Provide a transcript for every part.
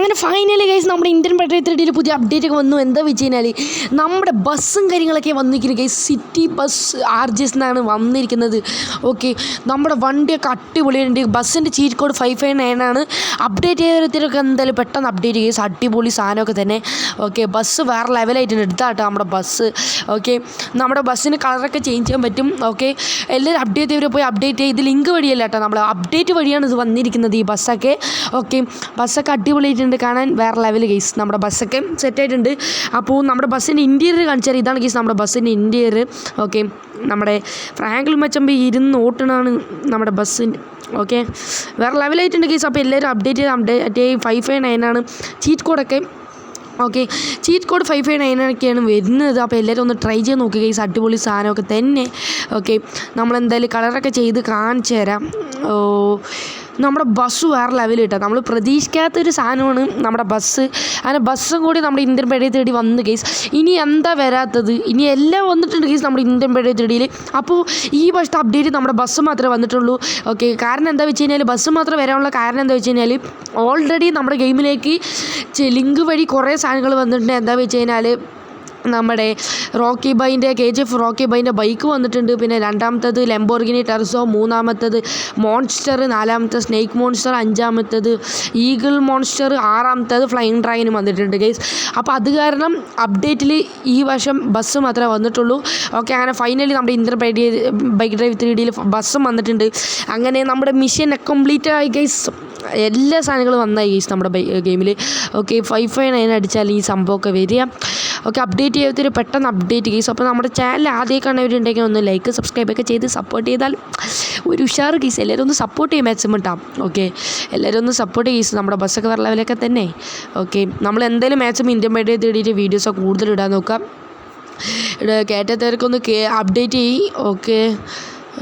അങ്ങനെ finally guys നമ്മുടെ Indian petrol പുതിയ അപ്ഡേറ്റ് ഒക്കെ വന്നു. എന്താ വെച്ച് കഴിഞ്ഞാൽ നമ്മുടെ ബസ്സും കാര്യങ്ങളൊക്കെ വന്നിരിക്കുന്നത് ഗൈസ്. സിറ്റി ബസ് RGS എന്നാണ് വന്നിരിക്കുന്നത്. ഓക്കെ, നമ്മുടെ വണ്ടിയൊക്കെ അടിപൊളിയുണ്ട്. ബസ്സിൻ്റെ ചീറ്റ് കോഡ് 559 ആണ്. അപ്ഡേറ്റ് ചെയ്തൊക്കെ എന്തായാലും പെട്ടെന്ന് അപ്ഡേറ്റ് ഗൈസ്. അടിപൊളി സാധനമൊക്കെ തന്നെ. ഓക്കെ, ബസ് വേറെ ലെവലായിട്ടുണ്ട്. എടുത്താട്ടോ നമ്മുടെ ബസ്. ഓക്കെ, നമ്മുടെ ബസ്സിന് കളറൊക്കെ ചേഞ്ച് ചെയ്യാൻ പറ്റും. ഓക്കെ, എല്ലാവരും അപ്ഡേറ്റ് ചെയ്തവരെ പോയി അപ്ഡേറ്റ് ചെയ്ത് ലിങ്ക് വഴിയല്ല കേട്ടോ, നമ്മൾ അപ്ഡേറ്റ് വഴിയാണ് ഇത് വന്നിരിക്കുന്നത് ഈ ബസ്സൊക്കെ. ഓക്കെ, ബസ്സൊക്കെ അടിപൊളിയായിട്ടുണ്ട്, കാണാൻ വേറെ ലെവൽ ഗൈസ്. നമ്മുടെ ബസ്സൊക്കെ സെറ്റായിട്ടുണ്ട്. അപ്പോൾ നമ്മുടെ ബസ്സിൻ്റെ ഇൻറ്റീരിയർ കാണിച്ചാൽ ഇതാണ് ഗൈസ് നമ്മുടെ ബസ്സിൻ്റെ ഇൻറ്റീരിയർ. ഓക്കെ, നമ്മുടെ ഫ്രാങ്കിൽ മച്ചമ്പി ഇരുന്ന് ഓട്ടണാണ് നമ്മുടെ ബസ്സിൻ്റെ. ഓക്കെ, വേറെ ലെവലായിട്ടുണ്ട് ഗൈസ്. അപ്പോൾ എല്ലാവരും അപ്ഡേറ്റ് 559 ആണ് ചീറ്റ് കോഡൊക്കെ. ഓക്കെ, ചീറ്റ് കോഡ് 559 വരുന്നത്. അപ്പോൾ എല്ലാവരും ഒന്ന് ട്രൈ ചെയ്ത് നോക്കുക ഗൈസ്. അടിപൊളി സാധനമൊക്കെ തന്നെ. ഓക്കെ, നമ്മളെന്തായാലും കളറൊക്കെ ചെയ്ത് കാണിച്ചു തരാം. നമ്മുടെ ബസ് വേറെ ലെവൽ കിട്ടുക. നമ്മൾ പ്രതീക്ഷിക്കാത്തൊരു സാധനമാണ് നമ്മുടെ ബസ്. അങ്ങനെ ബസ്സും കൂടി നമ്മുടെ ഇന്ത്യൻ പെട്രോൾ തേടി വന്നു ഗൈസ്. ഇനി എന്താ വരാത്തത്? ഇനി എല്ലാം വന്നിട്ടുണ്ട് ഗൈസ് നമ്മുടെ ഇന്ത്യൻ പെട്രോൾ തേടിയിൽ. അപ്പോൾ ഈ വർഷത്തെ അപ്ഡേറ്റ് നമ്മുടെ ബസ് മാത്രമേ വന്നിട്ടുള്ളൂ. ഓക്കെ, കാരണം എന്താ വെച്ച് കഴിഞ്ഞാൽ ബസ് മാത്രം വരാനുള്ള കാരണം എന്താ വെച്ച് കഴിഞ്ഞാൽ ഓൾറെഡി നമ്മുടെ ഗെയിമിലേക്ക് ലിങ്ക് വഴി കുറേ സാധനങ്ങൾ വന്നിട്ടുണ്ട്. എന്താ വെച്ച് കഴിഞ്ഞാൽ നമ്മുടെ റോക്കി ബൈൻ്റെ KGF റോക്കി ബൈൻ്റെ ബൈക്ക് വന്നിട്ടുണ്ട്. പിന്നെ രണ്ടാമത്തത് ലംബോർഗിനി ടെർസോ, മൂന്നാമത്തത് മോൺസ്റ്റർ, നാലാമത്തത് സ്നേക്ക് മോൺസ്റ്റർ, അഞ്ചാമത്തത് ഈഗിൾ മോൺസ്റ്റർ, ആറാമത്തത് ഫ്ലൈയിങ് ഡ്രാഗനും വന്നിട്ടുണ്ട് ഗൈസ്. അപ്പോൾ അത് കാരണം അപ്ഡേറ്റിൽ ഈ വർഷം ബസ് മാത്രമേ വന്നിട്ടുള്ളൂ. ഓക്കെ, അങ്ങനെ ഫൈനലി നമ്മുടെ ഇന്ത്യൻ ബൈക്ക് ഡ്രൈവ് 3Dയിൽ ബസ്സും വന്നിട്ടുണ്ട്. അങ്ങനെ നമ്മുടെ മിഷൻ കംപ്ലീറ്റ് ആയി ഗൈസ്. എല്ലാ സാധനങ്ങളും വന്നായി ഗൈസ് നമ്മുടെ ഗെയിമിൽ. ഓക്കെ, 559 അടിച്ചാൽ ഈ സംഭവമൊക്കെ വരിക. ഓക്കെ, അപ്ഡേറ്റ് ചെയ്തൊരു പെട്ടെന്ന് അപ്ഡേറ്റ് ഗൈസ്. അപ്പോൾ നമ്മുടെ ചാനൽ ആദ്യമേ കാണുന്നവരുണ്ടെങ്കിൽ ഒന്ന് ലൈക്ക് സബ്സ്ക്രൈബൊക്കെ ചെയ്ത് സപ്പോർട്ട് ചെയ്താൽ ഒരു ഉഷാറ് ഗൈസ്. എല്ലാവരും ഒന്ന് സപ്പോർട്ട് ചെയ്യും മാക്സിമം ഇട്ടാം. ഓക്കെ, എല്ലാവരും ഒന്ന് സപ്പോർട്ട് ഗൈസ്. നമ്മുടെ ബസ്സൊക്കെ വേറെ ലെവലൊക്കെ തന്നെ. ഓക്കെ, നമ്മൾ എന്തായാലും മാക്സിമം ഇന്ത്യൻ പെട്രോൾ തേടിയിട്ട് വീഡിയോസൊക്കെ കൂടുതൽ ഇടാൻ നോക്കാം. കയറ്റത്തവർക്കൊന്ന് അപ്ഡേറ്റ് ചെയ്യും. ഓക്കെ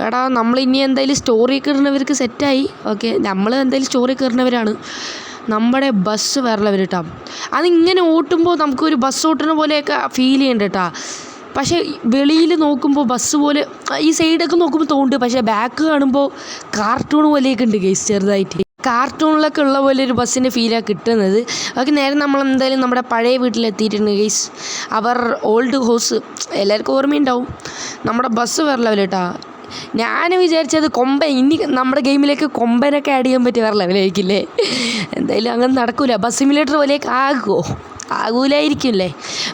എടാ, നമ്മളിനി എന്തായാലും സ്റ്റോറി കയറുന്നവർക്ക് സെറ്റായി. ഓക്കെ, നമ്മൾ എന്തായാലും സ്റ്റോറി കയറുന്നവരാണ്. നമ്മുടെ ബസ് വേറെ ലെവൽ കേട്ടോ. അതിങ്ങനെ ഓട്ടുമ്പോൾ നമുക്കൊരു ബസ് ഓട്ടുന്ന പോലെയൊക്കെ ഫീൽ ചെയ്യണ്ട കേട്ടോ. പക്ഷേ വെളിയിൽ നോക്കുമ്പോൾ ബസ് പോലെ ഈ സൈഡൊക്കെ നോക്കുമ്പോൾ തോന്നുന്നുണ്ട്. പക്ഷേ ബാക്ക് കാണുമ്പോൾ കാർട്ടൂൺ പോലെയൊക്കെ ഉണ്ട് ഗൈസ്. ചെറുതായിട്ട് കാർട്ടൂണിലൊക്കെ ഉള്ള പോലെ ഒരു ബസ്സിൻ്റെ ഫീലാണ് കിട്ടുന്നത്. അതൊക്കെ നേരെ നമ്മൾ എന്തായാലും നമ്മുടെ പഴയ വീട്ടിലെത്തിയിട്ടുണ്ട് ഗൈസ്. അവർ ഓൾഡ് ഹൗസ് എല്ലാവർക്കും ഓർമ്മയുണ്ടാവും. നമ്മുടെ ബസ് വേറെ ലെവൽ കേട്ടോ. ഞാൻ വിചാരിച്ചത് ഇനി നമ്മുടെ ഗെയിമിലേക്ക് കൊമ്പനൊക്കെ ആഡ് ചെയ്യാൻ പറ്റിയ വേറെ ലെവലായിരിക്കില്ലേ. എന്തായാലും അങ്ങനെ നടക്കില്ല. ബസ് സിമുലേറ്റർ പോലെയൊക്കെ ആകൂലായിരിക്കില്ലേ.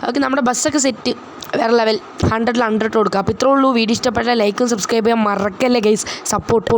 ഓക്കെ, നമ്മുടെ ബസ്സൊക്കെ സെറ്റ് വേറെ ലെവൽ. 100ൽ 100 കൊടുക്കുക. അപ്പോൾ ഇത്രേ ഉള്ളൂ. വീഡിയോ ഇഷ്ടപ്പെട്ടാൽ ലൈക്കും സബ്സ്ക്രൈബ് ചെയ്യാൻ മറക്കല്ലേ ഗൈസ്. സപ്പോർട്ട്